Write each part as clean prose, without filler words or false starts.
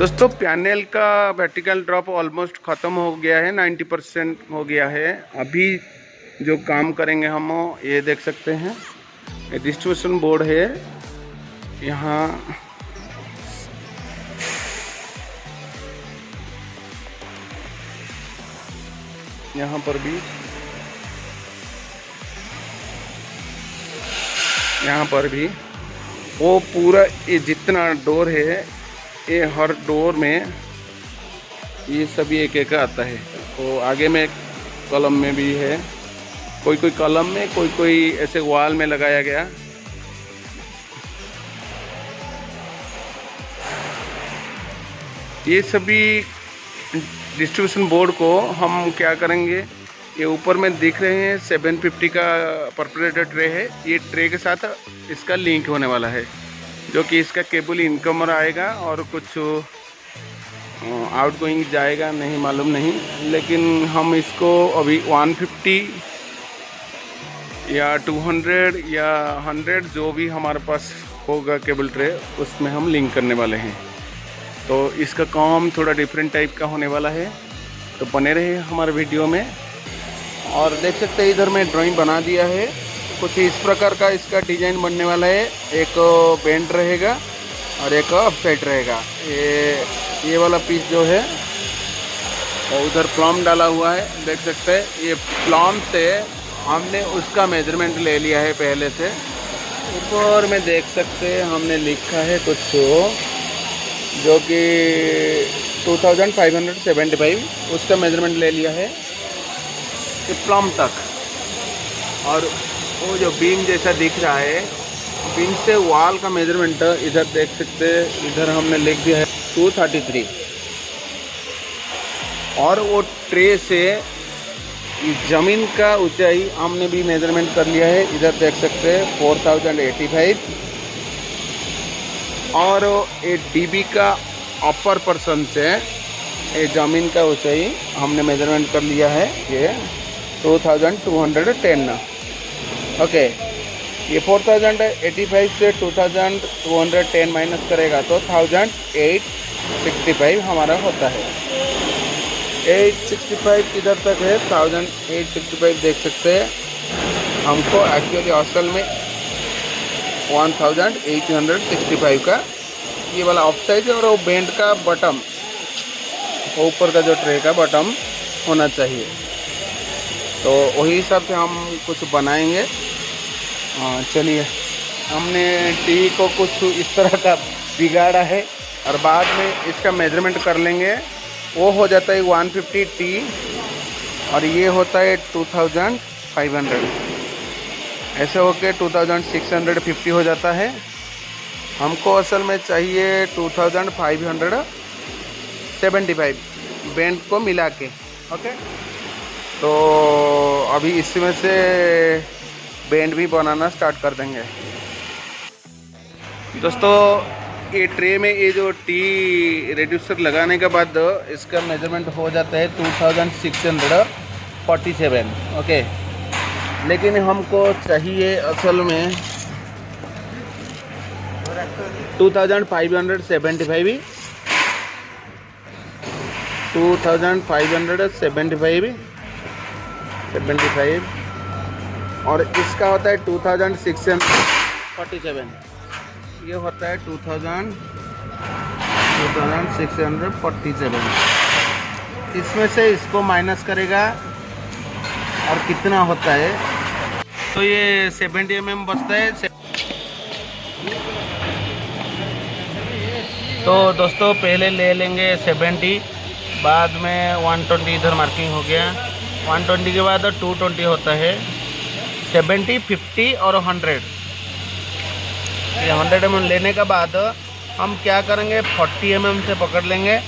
दोस्तों पैनल का vertical drop almost ख़त्म हो गया है, 90% हो गया है। अभी जो काम करेंगे हम ये देख सकते हैं, ये डिस्ट्रीब्यूशन बोर्ड है। यहाँ पर भी, यहाँ पर भी वो पूरा ये जितना डोर है, ये हर डोर में ये सभी एक एक आता है। तो आगे में कॉलम में भी है, कोई कोई कॉलम में, कोई कोई ऐसे वॉल में लगाया गया। ये सभी डिस्ट्रीब्यूशन बोर्ड को हम क्या करेंगे, ये ऊपर में दिख रहे हैं 750 का परफोरेटेड ट्रे है। ये ट्रे के साथ इसका लिंक होने वाला है, जो कि इसका केबल इनकमर आएगा और कुछ आउटगोइंग जाएगा, नहीं मालूम नहीं। लेकिन हम इसको अभी 150 या 200 या 100 जो भी हमारे पास होगा केबल ट्रे, उसमें हम लिंक करने वाले हैं। तो इसका काम थोड़ा डिफरेंट टाइप का होने वाला है, तो बने रहे हमारे वीडियो में। और देख सकते हैं इधर मैं ड्राइंग बना दिया है, कुछ इस प्रकार का इसका डिज़ाइन बनने वाला है। एक बेंड रहेगा और एक अपसाइड रहेगा। ये वाला पीस जो है, और उधर प्लम डाला हुआ है, देख सकते हैं। ये प्लम से हमने उसका मेजरमेंट ले लिया है पहले से। ऊपर में देख सकते हैं हमने लिखा है कुछ जो कि 2575, उसका मेजरमेंट ले लिया है कि प्लम तक। और वो जो बीम जैसा दिख रहा है, बीम से वॉल का मेजरमेंट इधर देख सकते हैं, इधर हमने लिख दिया है 233। और वो ट्रे से ज़मीन का ऊंचाई हमने भी मेजरमेंट कर लिया है, इधर देख सकते हैं 4085। और ये डीबी का अपर पर्सन से ये ज़मीन का ऊंचाई हमने मेजरमेंट कर लिया है, ये 2210। ओके, ये 4085 से 2210 माइनस करेगा तो 1865 हमारा होता है। 865 किधर तक है, 1865 देख सकते हैं। हमको एक्चुअली असल में 1865 का ये वाला ऑफ साइड और वो बेंड का बटम, ऊपर का जो ट्रे का बटम होना चाहिए। तो वही हिसाब से हम कुछ बनाएंगे। चलिए, हमने टी को कुछ इस तरह का बिगाड़ा है और बाद में इसका मेजरमेंट कर लेंगे। वो हो जाता है 150 टी और ये होता है 2500। ऐसे होके 2650 हो जाता है। हमको असल में चाहिए 2575 बेंड को मिला के। ओके, तो अभी इसमें से बेंड भी बनाना स्टार्ट कर देंगे। दोस्तों, ये ट्रे में ये जो टी रेड्यूसर लगाने के बाद इसका मेजरमेंट हो जाता है 2647। ओके, लेकिन हमको चाहिए असल में 2575 2575 और इसका होता है 2647। ये होता है 2647। इसमें से इसको माइनस करेगा और कितना होता है, तो ये 70 mm बचता है। तो दोस्तों, पहले ले लेंगे 70, बाद में 120 इधर मार्किंग हो गया। 120 के बाद 220 होता है, 70, 50 और 100। ये 100 mm लेने के बाद हम क्या करेंगे, 40 mm से पकड़ लेंगे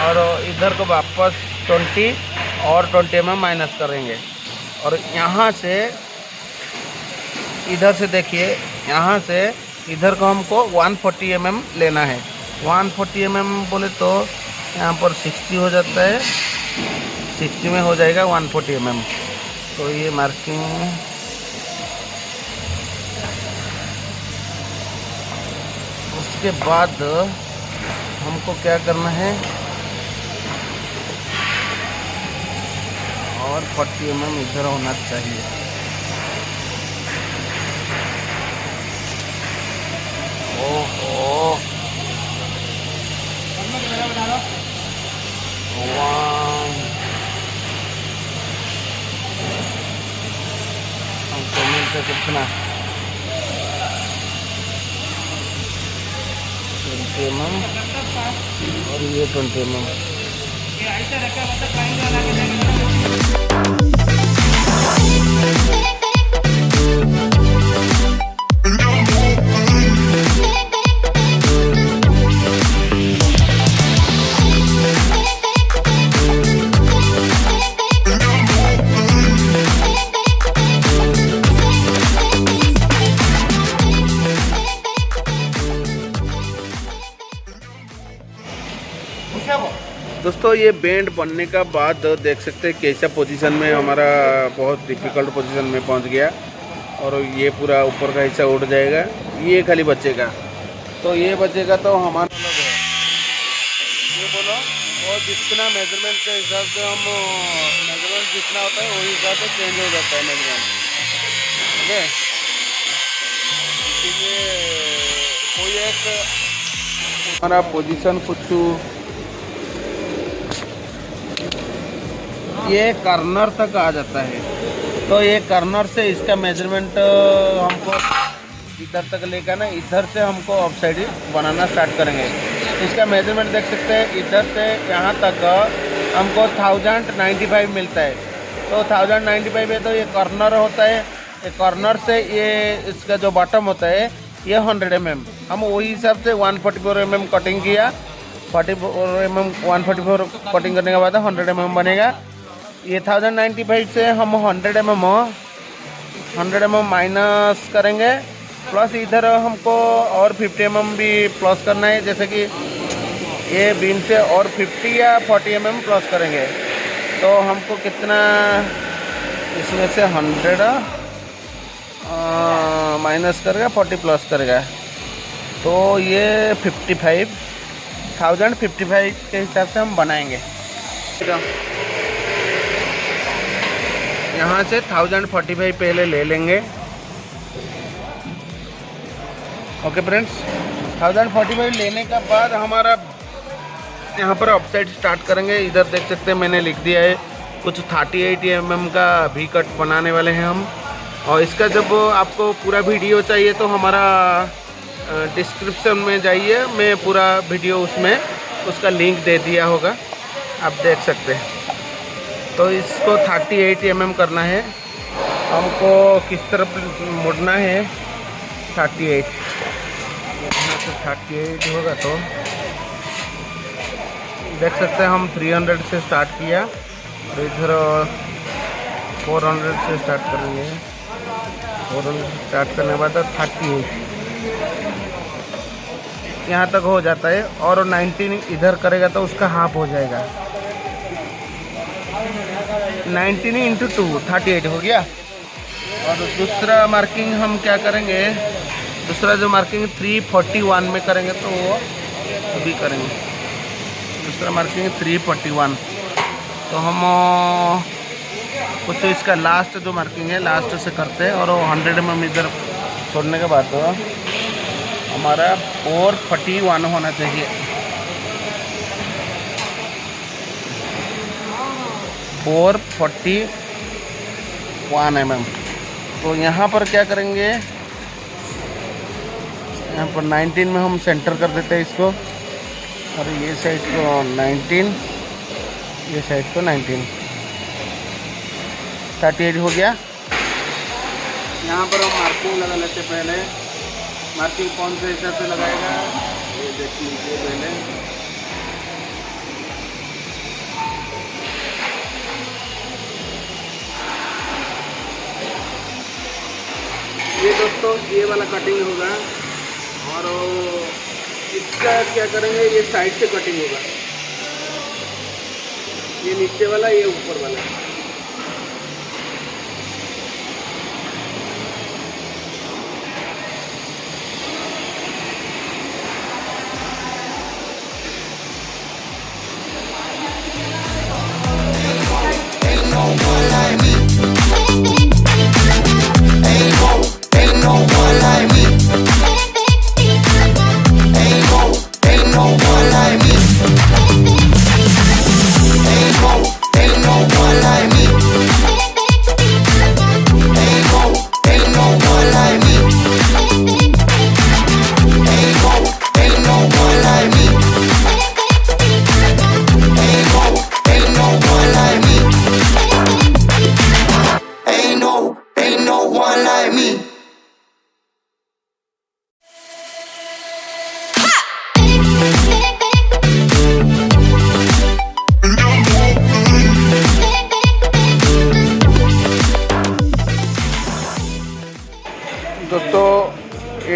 और इधर को वापस 20 और 20 mm माइनस करेंगे। और यहाँ से इधर से देखिए, यहाँ से इधर को हमको 140 mm लेना है। 140 mm बोले तो यहाँ पर 60 हो जाता है, 60 में हो जाएगा 140 mm। तो ये मार्किंग उसके बाद हमको क्या करना है, और 40 mm इधर होना चाहिए। ओहो, 1 हमको मिलता कितना, 20 mm और ये 20 mm। दोस्तों ये बैंड बनने का बाद देख सकते हैं कैसा पोजीशन में हमारा, बहुत डिफ़िकल्ट पोजीशन में पहुंच गया, और ये पूरा ऊपर का हिस्सा उड़ जाएगा, ये खाली बचेगा। तो ये बचेगा तो हमारा अलग है, ये बोलो, और जितना मेजरमेंट के हिसाब से हम मेजरमेंट जितना होता है वही हिसाब से चेंज हो जाता है मेजरमेंट, ठीक है। इसीलिए कोई एक हमारा पोजीशन कुछ ये कर्नर तक आ जाता है, तो ये कर्नर से इसका मेजरमेंट हमको इधर तक लेकर ना, इधर से हमको ऑफ साइड बनाना स्टार्ट करेंगे। इसका मेजरमेंट देख सकते हैं, इधर से यहाँ तक हमको 1095 मिलता है। तो 1095 है, तो ये कॉर्नर होता है, ये कॉर्नर से ये इसका जो बॉटम होता है ये 100 mm, हम वही हिसाब से 144 mm कटिंग किया। 44 mm 144 कटिंग करने के बाद 100 mm बनेगा। ये 1095 से हम 100 mm माइनस करेंगे, प्लस इधर हमको और 50 mm भी प्लस करना है, जैसे कि ये बीम से और 50 या 40 mm प्लस करेंगे। तो हमको कितना इसमें से 100 माइनस करेगा, 40 प्लस करेगा, तो ये 1055 के हिसाब से हम बनाएंगे। यहाँ से 1045 पहले ले लेंगे। ओके फ्रेंड्स, 1045 लेने का बाद हमारा यहाँ पर ऑफसेट स्टार्ट करेंगे। इधर देख सकते हैं मैंने लिख दिया है कुछ 38 mm का भी कट बनाने वाले हैं हम। और इसका जब आपको पूरा वीडियो चाहिए तो हमारा डिस्क्रिप्शन में जाइए, मैं पूरा वीडियो उसमें उसका लिंक दे दिया होगा, आप देख सकते हैं। तो इसको 38 mm करना है हमको, किस तरफ मुड़ना है 38, यहाँ से 38 होगा तो देख सकते हैं हम 300 से स्टार्ट किया, और इधर 400 से स्टार्ट करेंगे। 400 स्टार्ट करने के बाद 38 यहाँ तक हो जाता है, और 19 इधर करेगा तो उसका हाफ हो जाएगा। 19 × 2 38 हो गया। और दूसरा मार्किंग हम क्या करेंगे, दूसरा जो मार्किंग 341 में करेंगे तो वो अभी करेंगे। दूसरा मार्किंग 341, तो हम कुछ इसका लास्ट जो मार्किंग है लास्ट से करते हैं, और 100 mm इधर छोड़ने के बाद तो हमारा 441 होना चाहिए। 441 mm। तो यहाँ पर क्या करेंगे, यहाँ पर 19 में हम सेंटर कर देते हैं इसको, और ये साइड को 19, ये साइड को 19, 38 हो गया। यहाँ पर हम मार्किंग लगा लेते पहले। मार्किंग कौन से हिसाब से लगाएगा ये देख लीजिए पहले। ये दोस्तों ये वाला कटिंग होगा, और इसका क्या करेंगे, ये साइड से कटिंग होगा, ये नीचे वाला, ये ऊपर वाला।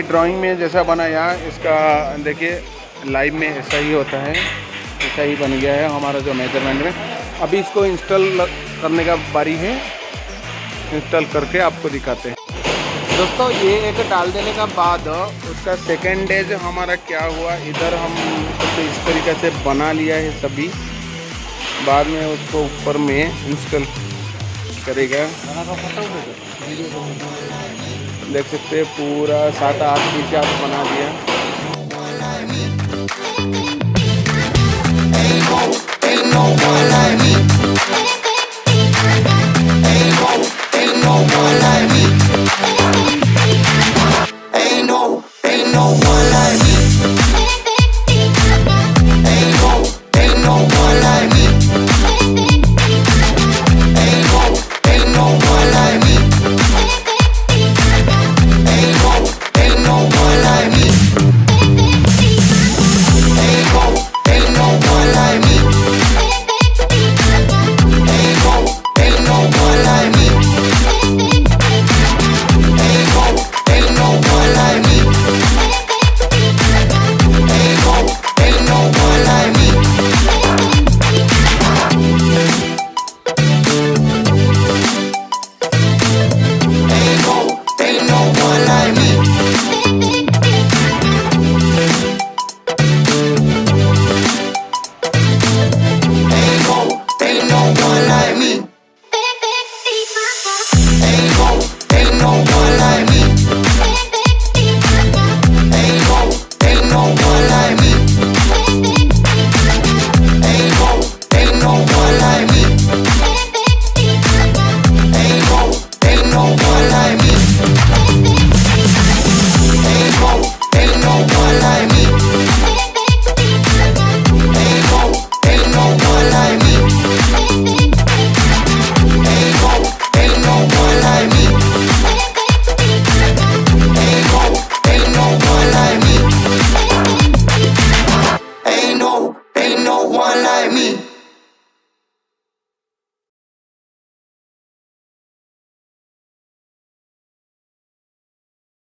ये ड्राइंग में जैसा बनाया इसका देखिए लाइव में ऐसा ही होता है, ऐसा ही बन गया है हमारा जो मेजरमेंट में। अभी इसको इंस्टॉल करने का बारी है, इंस्टॉल करके आपको दिखाते हैं। दोस्तों ये एक डाल देने का बाद उसका सेकेंड डेज हमारा क्या हुआ, इधर हम तो इस तरीके से बना लिया है सभी, बाद में उसको ऊपर में इंस्टॉल करेगा। देख सकते हैं पूरा 7-8 पीछे आप बना दिया। Ain't no one like me.